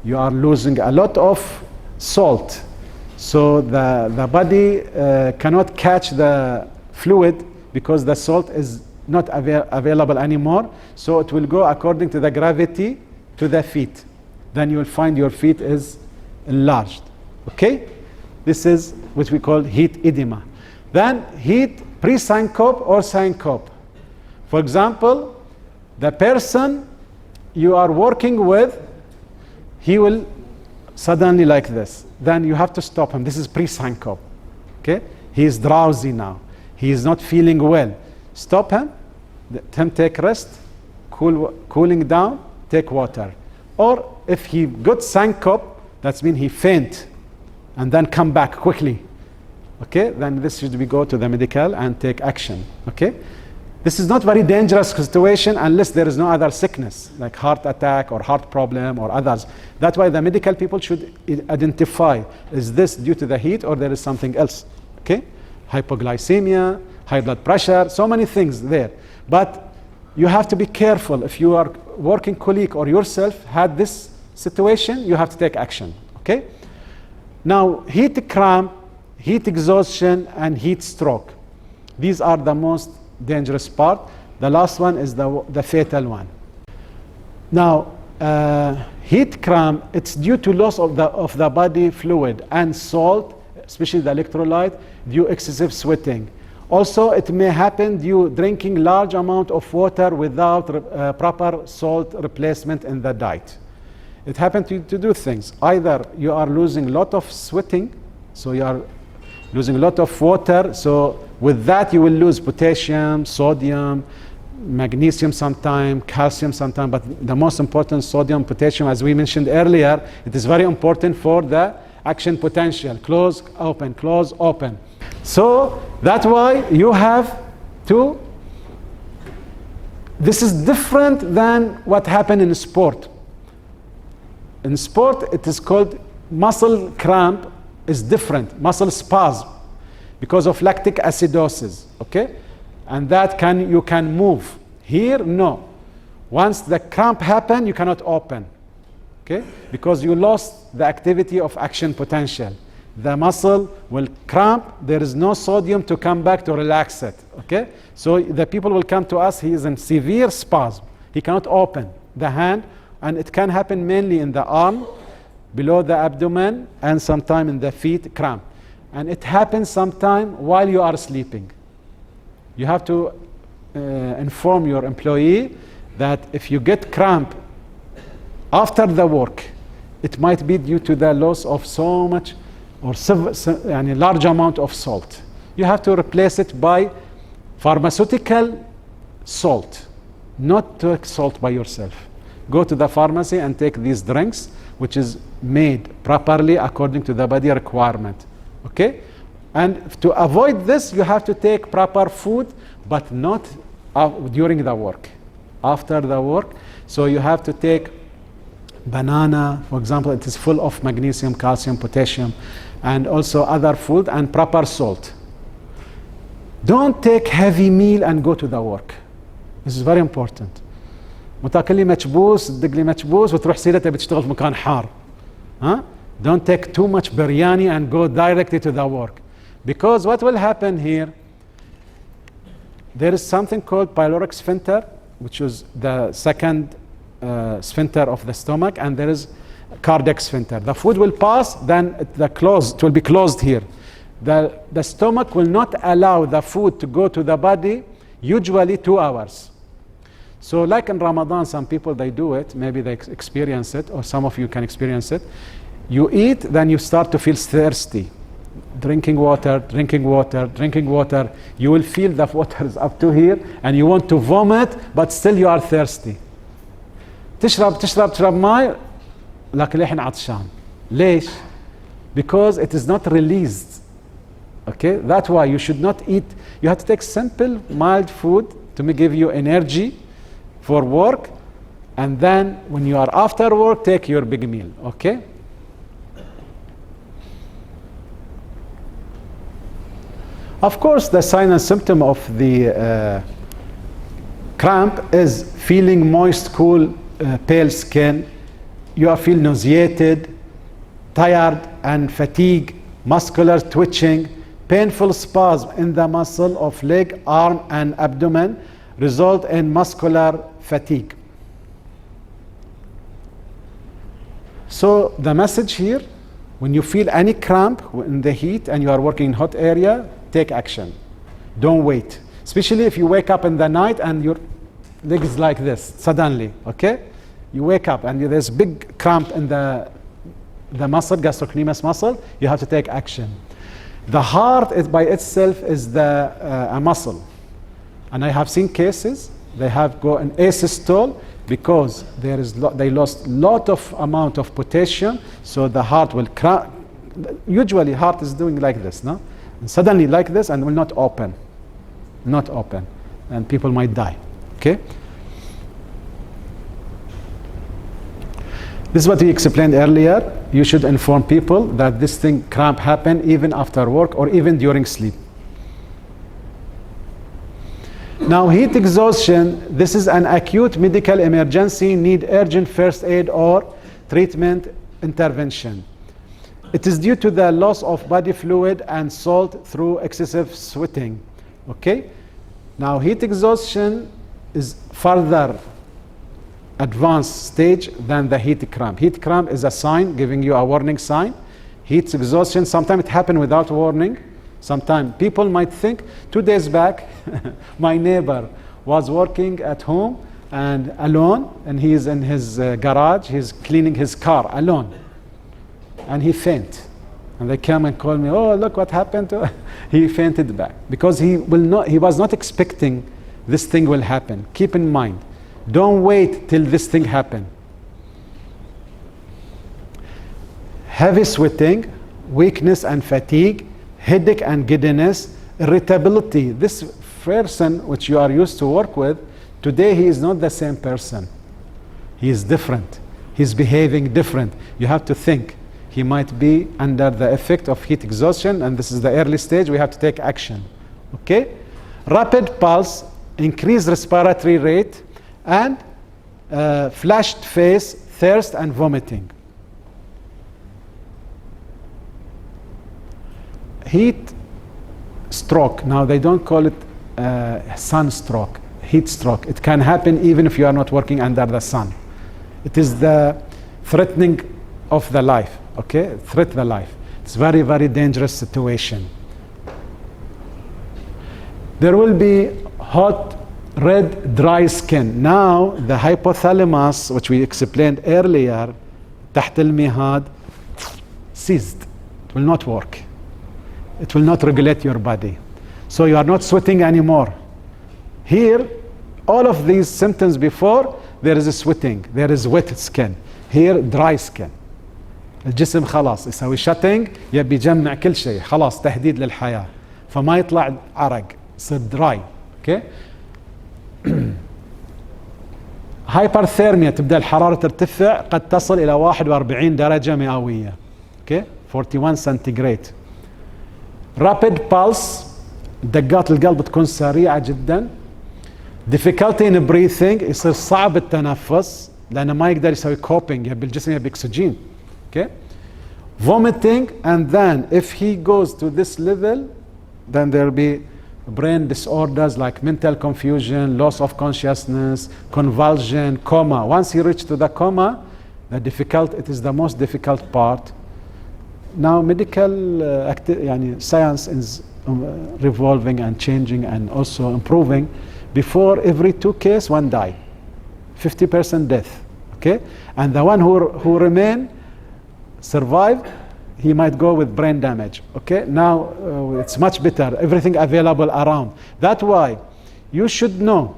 you are losing a lot of salt. So the body cannot catch the fluid because the salt is not available anymore. So it will go according to the gravity to the feet. Then you will find your feet is enlarged. Okay? This is what we call heat edema. Then heat pre-syncope or syncope. For example, the person you are working with, he will suddenly like this. Then you have to stop him. This is pre-syncope. Okay? He is drowsy now. He is not feeling well. Stop him. Let him take rest. Cooling down. Take water. Or if he got syncope, that means he faint, and then come back quickly. Okay? Then this should be go to the medical and take action. Okay? This is not very dangerous situation unless there is no other sickness like heart attack or heart problem or others. That's why the medical people should identify, is this due to the heat or there is something else. Okay? Hypoglycemia, high blood pressure, so many things there. But you have to be careful. If you are working colleague or yourself had this situation, you have to take action. Okay? Now, heat cramp, heat exhaustion, and heat stroke. These are the most dangerous part. The last one is the fatal one. Now, heat cramp, it's due to loss of the body fluid and salt, especially the electrolyte, due excessive sweating. Also, it may happen due drinking large amount of water without proper salt replacement in the diet. It happens to do things. Either you are losing a lot of sweating, so you are losing a lot of water, so with that you will lose potassium, sodium, magnesium sometime, calcium sometime, but the most important, sodium, potassium, as we mentioned earlier, it is very important for the action potential. Close, open, close, open. So that's why you have to, this is different than what happened in sport. In sport, it is called muscle cramp is different, muscle spasm, because of lactic acidosis, okay? And that you can move. Here, no. Once the cramp happen, you cannot open, okay? Because you lost the activity of action potential. The muscle will cramp, there is no sodium to come back to relax it, okay? So the people will come to us, he is in severe spasm. He cannot open the hand, and it can happen mainly in the arm, below the abdomen, and sometime in the feet cramp. And it happens sometime while you are sleeping. You have to inform your employee that if you get cramp after the work, it might be due to the loss of so much or a large amount of salt. You have to replace it by pharmaceutical salt, not take salt by yourself. Go to the pharmacy and take these drinks, which is made properly according to the body requirement. Okay? And to avoid this, you have to take proper food, but not during the work, after the work. So you have to take banana, for example, it is full of magnesium, calcium, potassium, and also other food and proper salt. Don't take heavy meal and go to the work. This is very important. وتاكل لي مكبوس، تدق لي مكبوس وتروح سيرتها بتشتغل في مكان حار. Don't take too much biryani and go directly to the work. Because what will happen here, there is something called pyloric sphincter, which is the second sphincter of the stomach, and there is cardiac sphincter. The food will pass, then it will be closed here. The stomach will not allow the food to go to the body, usually 2 hours. So like in Ramadan, some people, they do it, maybe they experience it, or some of you can experience it. You eat, then you start to feel thirsty. drinking water, drinking water, drinking water. You will feel the water is up to here and you want to vomit, but still you are thirsty. تشرب ماء لكن لحين عطشان. ليش? Because it is not released. Okay, that's why you should not eat. You have to take simple, mild food to give you energy for work, and then when you are after work, take your big meal. Okay. Of course, the sign and symptom of the cramp is feeling moist, cool, pale skin. You feel nauseated, tired and fatigue, muscular twitching, painful spasm in the muscle of leg, arm and abdomen result in muscular fatigue. So the message here, when you feel any cramp in the heat and you are working in hot area, take action. Don't wait. Especially if you wake up in the night and your leg is like this, suddenly, okay? You wake up and there's big cramp in the muscle, gastrocnemius muscle, you have to take action. The heart is by itself is a muscle. And I have seen cases, they have got an asystole because they lost lot of amount of potassium, so the heart will cramp. Usually heart is doing like this, no? And suddenly like this and will not open, and people might die. Okay. This is what we explained earlier. You should inform people that this thing cramp happen even after work or even during sleep. Now, heat exhaustion, this is an acute medical emergency, need urgent first aid or treatment intervention. It is due to the loss of body fluid and salt through excessive sweating. Okay? Now, heat exhaustion is further advanced stage than the heat cramp. Heat cramp is a sign giving you a warning sign. Heat exhaustion, sometimes it happens without warning. Sometimes people might think, 2 days back, my neighbor was working at home and alone, and he is in his garage, he's cleaning his car alone. And he fainted. And they came and called me, oh, look what happened to he fainted back. Because he was not expecting this thing will happen. Keep in mind, don't wait till this thing happen. Heavy sweating, weakness and fatigue, headache and giddiness, irritability. This person which you are used to work with, today he is not the same person. He is different. He's behaving different. You have to think. He might be under the effect of heat exhaustion, and this is the early stage. We have to take action. Okay? Rapid pulse, increased respiratory rate, and flushed face, thirst, and vomiting. Heat stroke. Now, they don't call it sunstroke, heat stroke. It can happen even if you are not working under the sun. It is the threatening of the life. Okay, threat the life. It's very, very dangerous situation. There will be hot, red, dry skin. Now, the hypothalamus, which we explained earlier, تحت المهاد, ceased. It will not work. It will not regulate your body. So you are not sweating anymore. Here, all of these symptoms before, there is a sweating, there is wet skin. Here, dry skin. الجسم خلاص يسوي شاتنج، يبي يجمع كل شيء، خلاص تهديد للحياة، فما يطلع عرق، يصير دراي. اوكي؟ هايبرثيرميا، تبدا الحرارة ترتفع قد تصل إلى 41 درجة مئوية. اوكي؟ 41 سنتيغريد. رابيد بالس، دقات القلب تكون سريعة جدا. difficulty in breathing، يصير صعب التنفس لأنه ما يقدر يسوي كوبينج، يبي الجسم يبي أكسجين. Okay? Vomiting, and then if he goes to this level, then there will be brain disorders like mental confusion, loss of consciousness, convulsion, coma. Once he reaches to the coma, it is the most difficult part. Now medical science is revolving and changing and also improving. Before, every 2 cases, 1 die. 50% death. Okay? And the one who remain survive, he might go with brain damage. Okay, now it's much better, everything available around. That's why you should know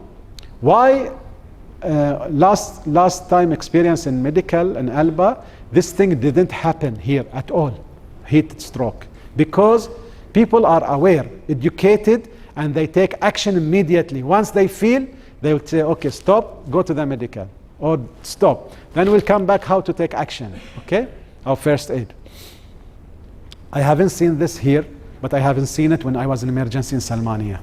why last time experience in medical and Alba, this thing didn't happen here at all, heat stroke, because people are aware, educated, and they take action immediately. Once they feel, they will say, okay, stop, go to the medical, or stop. Then we'll come back how to take action, okay? Or first aid. I haven't seen this here, but I haven't seen it when I was in emergency in Salmania.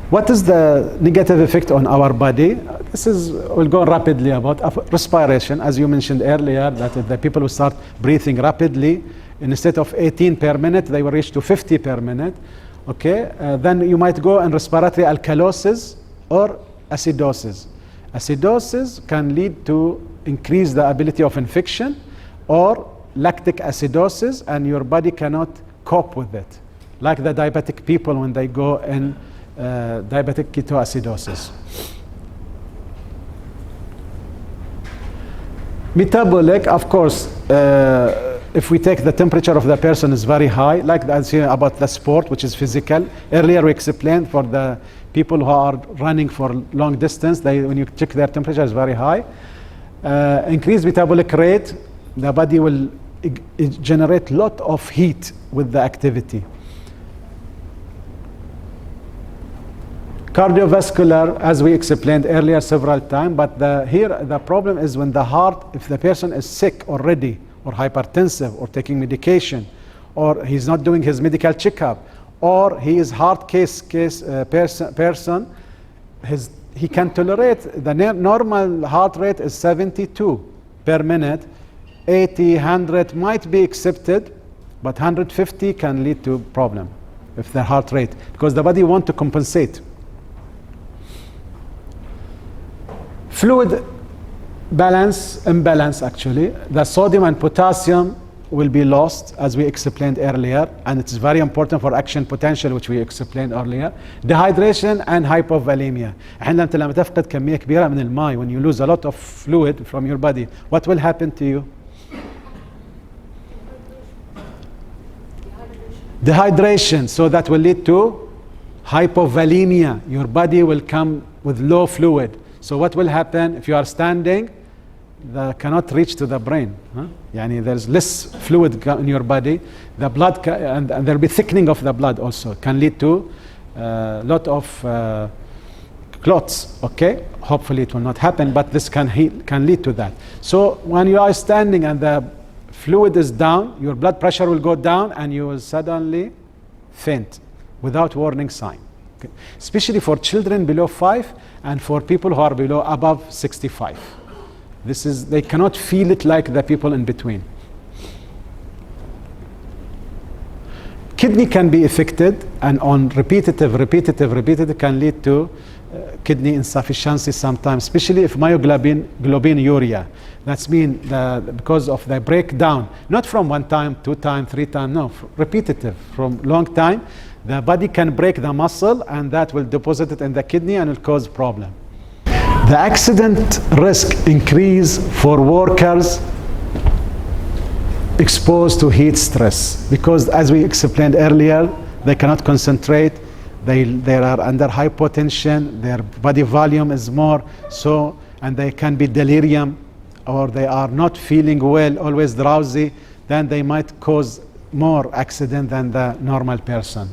What is the negative effect on our body? This is, we'll go rapidly about respiration. As you mentioned earlier, that the people who start breathing rapidly, instead of 18 per minute, they will reach to 50 per minute. Okay, then you might go in respiratory alkalosis or acidosis. Acidosis can lead to increase the ability of infection, or lactic acidosis, and your body cannot cope with it. Like the diabetic people when they go in diabetic ketoacidosis. Metabolic, of course, if we take the temperature of the person is very high, like as here about the sport, which is physical. Earlier we explained for the people who are running for long distance, when you check their temperature is very high. Increased metabolic rate, the body will generate lot of heat with the activity. Cardiovascular, as we explained earlier several times, but here the problem is when the heart, if the person is sick already, or hypertensive, or taking medication, or he's not doing his medical checkup, or he is heart person, he can tolerate, the normal heart rate is 72 per minute, 80, 100 might be accepted, but 150 can lead to problem if the heart rate, because the body wants to compensate. Fluid imbalance actually, the sodium and potassium will be lost as we explained earlier, and it's very important for action potential which we explained earlier. Dehydration and hypovolemia. احنا انت لما تفقد كمية كبيرة من الماء, when you lose a lot of fluid from your body, what will happen to you? Dehydration, so that will lead to hypovolemia. Your body will come with low fluid. So what will happen if you are standing? Cannot reach to the brain. Yani there's less fluid in your body. The blood and there will be thickening of the blood also. Can lead to a lot of clots. Okay, hopefully it will not happen, but this can lead to that. So when you are standing and the fluid is down, your blood pressure will go down, and you will suddenly faint without warning sign. Okay. Especially for children below 5 and for people who are above 65. They cannot feel it like the people in between. Kidney can be affected, and on repetitive can lead to kidney insufficiency sometimes, especially if myoglobinuria. That's mean because of the breakdown, not from 1 time, 2 time, 3 time, no, repetitive, from long time. The body can break the muscle, and that will deposit it in the kidney and will cause problem. The accident risk increase for workers exposed to heat stress, because as we explained earlier, they cannot concentrate, they are under hypotension, their body volume is more, and they can be delirium, or they are not feeling well, always drowsy, then they might cause more accident than the normal person.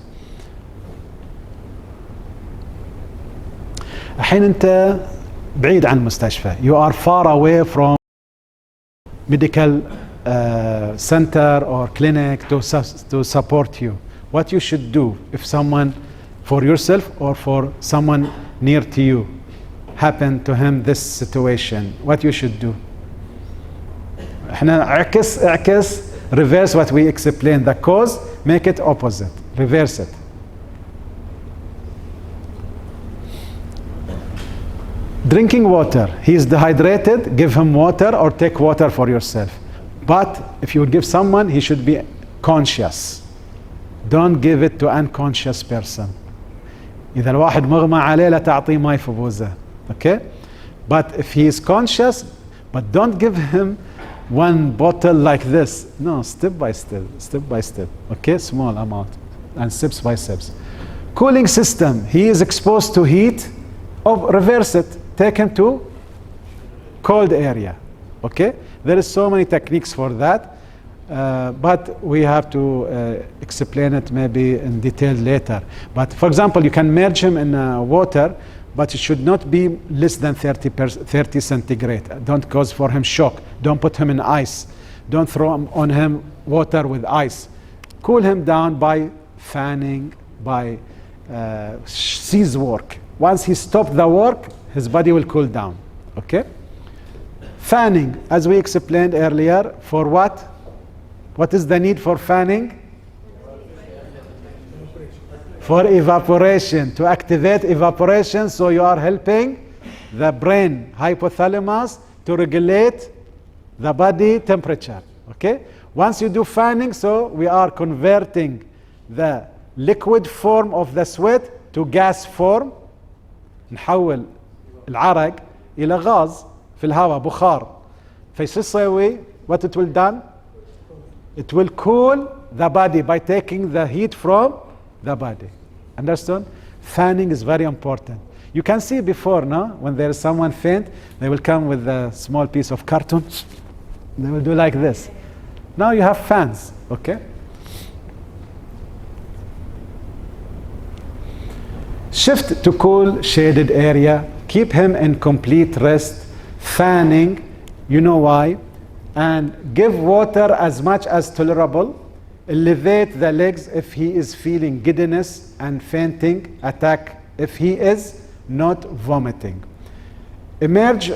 الحين انت بعيد عن المستشفى, you are far away from medical center or clinic to support you. What you should do if someone, for yourself or for someone near to you, happen to him this situation, what you should do? احنا اعكس reverse what we explained, the cause, make it opposite, reverse it. Drinking water, he is dehydrated, give him water or take water for yourself. But if you would give someone, he should be conscious. Don't give it to unconscious person. إذا الواحد مغمى عليه لا تعطيه ماي في بوزه. Okay? But if he is conscious, But don't give him one bottle like this. No, step by step, step by step. Okay, small amount and sips by sips. Cooling system, he is exposed to heat, reverse it, take him to cold area. Okay, there is so many techniques for that, but we have to explain it maybe in detail later. But for example, you can merge him in water, but it should not be less than 30 centigrade. Don't cause for him shock. Don't put him in ice. Don't throw on him water with ice. Cool him down by fanning, by cease work. Once he stops the work, his body will cool down. Okay? Fanning, as we explained earlier, for what? What is the need for fanning? For evaporation, to activate evaporation, so you are helping the brain hypothalamus to regulate the body temperature. Okay? Once you do fanning, so we are converting the liquid form of the sweat to gas form. نحول العرق إلى غاز في الهواء بخار. فايش يسوي? What it will done? It will cool the body by taking the heat from the body. Understand? Fanning is very important. You can see before, no? When there is someone faint, they will come with a small piece of carton. They will do like this. Now you have fans, okay? Shift to cool, shaded area. Keep him in complete rest. Fanning, you know why? And give water as much as tolerable. Elevate the legs if he is feeling giddiness and fainting attack if he is not vomiting. Emerge.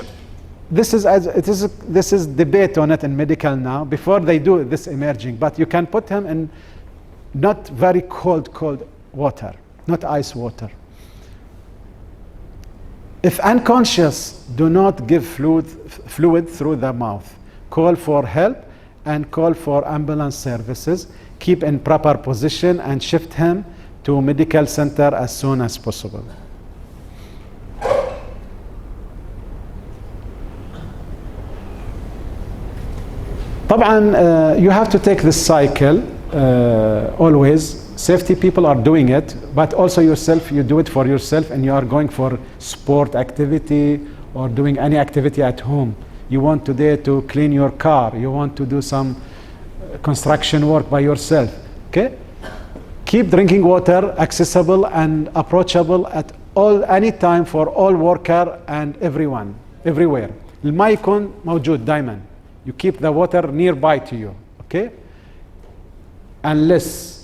This is debate on it in medical now. Before they do this emerging, but you can put him in not very cold water, not ice water. If unconscious, do not give fluid through the mouth. Call for help and call for ambulance services. Keep in proper position and shift him to a medical center as soon as possible. طبعا you have to take this cycle always. Safety people are doing it, but also yourself, you do it for yourself, and you are going for sport activity or doing any activity at home. You want today to clean your car, you want to do some construction work by yourself. Okay? Keep drinking water accessible and approachable at any time for all worker and everyone, everywhere. الماء يكون موجود دائما. You keep the water nearby to you. Okay? Unless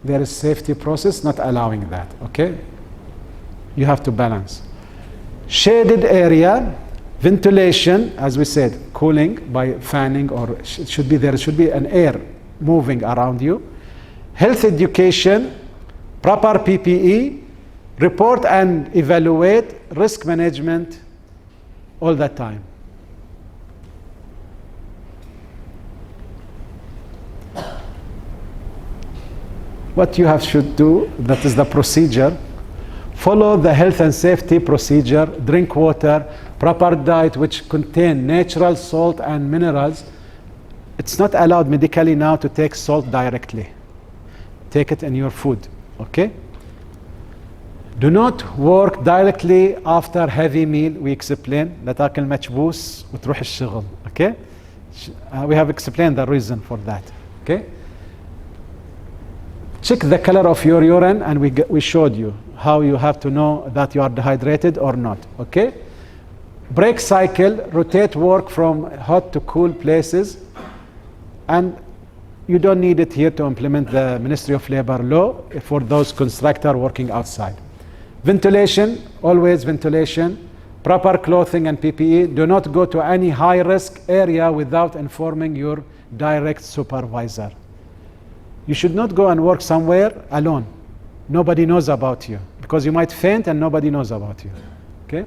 there is safety process not allowing that. Okay? You have to balance. Shaded area, ventilation, as we said, cooling by fanning, or there should be an air moving around you. Health education, proper PPE, report and evaluate, risk management all the time. What you should do, that is the procedure. Follow the health and safety procedure. Drink water, proper diet which contain natural salt and minerals. It's not allowed medically now to take salt directly. Take it in your food, okay? Do not work directly after heavy meal. We explain لا تاكل مكبوس وتروح الشغل, okay? We have explained the reason for that, okay? Check the color of your urine, and we showed you how you have to know that you are dehydrated or not, okay? Break cycle, rotate work from hot to cool places, and you don't need it here to implement the Ministry of Labor law for those constructors working outside. Ventilation, always ventilation, proper clothing and PPE. Do not go to any high-risk area without informing your direct supervisor. You should not go and work somewhere alone. Nobody knows about you, because you might faint and nobody knows about you. Okay?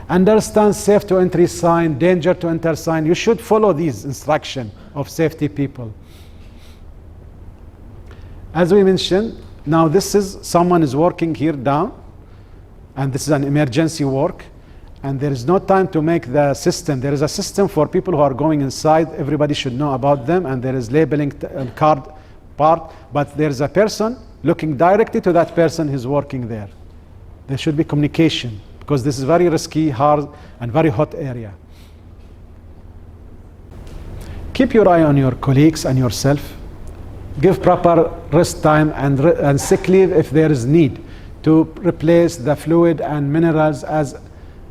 Understand safe to entry sign, danger to enter sign. You should follow these instructions of safety people. As we mentioned, now this is someone is working here down, and this is an emergency work, and there is no time to make the system. There is a system for people who are going inside. Everybody should know about them, and there is labeling card part, but there is a person looking directly to that person who's working there. There should be communication, because this is very risky, hard, and very hot area. Keep your eye on your colleagues and yourself. Give proper rest time and sick leave if there is need to replace the fluid and minerals, as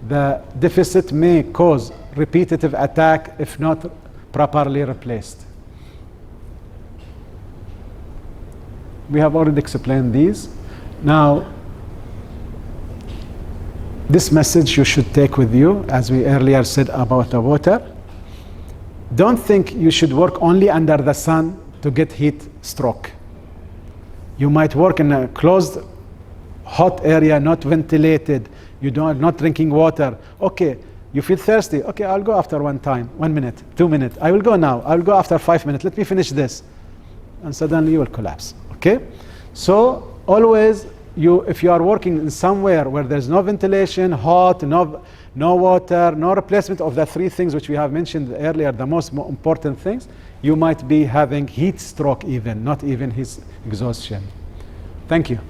the deficit may cause repetitive attack if not properly replaced. We have already explained these. Now, this message you should take with you, as we earlier said about the water. Don't think you should work only under the sun to get heat stroke. You might work in a closed, hot area, not ventilated. You don't not drinking water. Okay, you feel thirsty. Okay, I'll go after 1 minute, 2 minutes. I will go now. I'll go after 5 minutes. Let me finish this. And suddenly you will collapse. Okay? So always, if you are working in somewhere where there's no ventilation, hot, no water, no replacement of the 3 things which we have mentioned earlier, the most important things, you might be having heat stroke even, not even heat exhaustion. Thank you.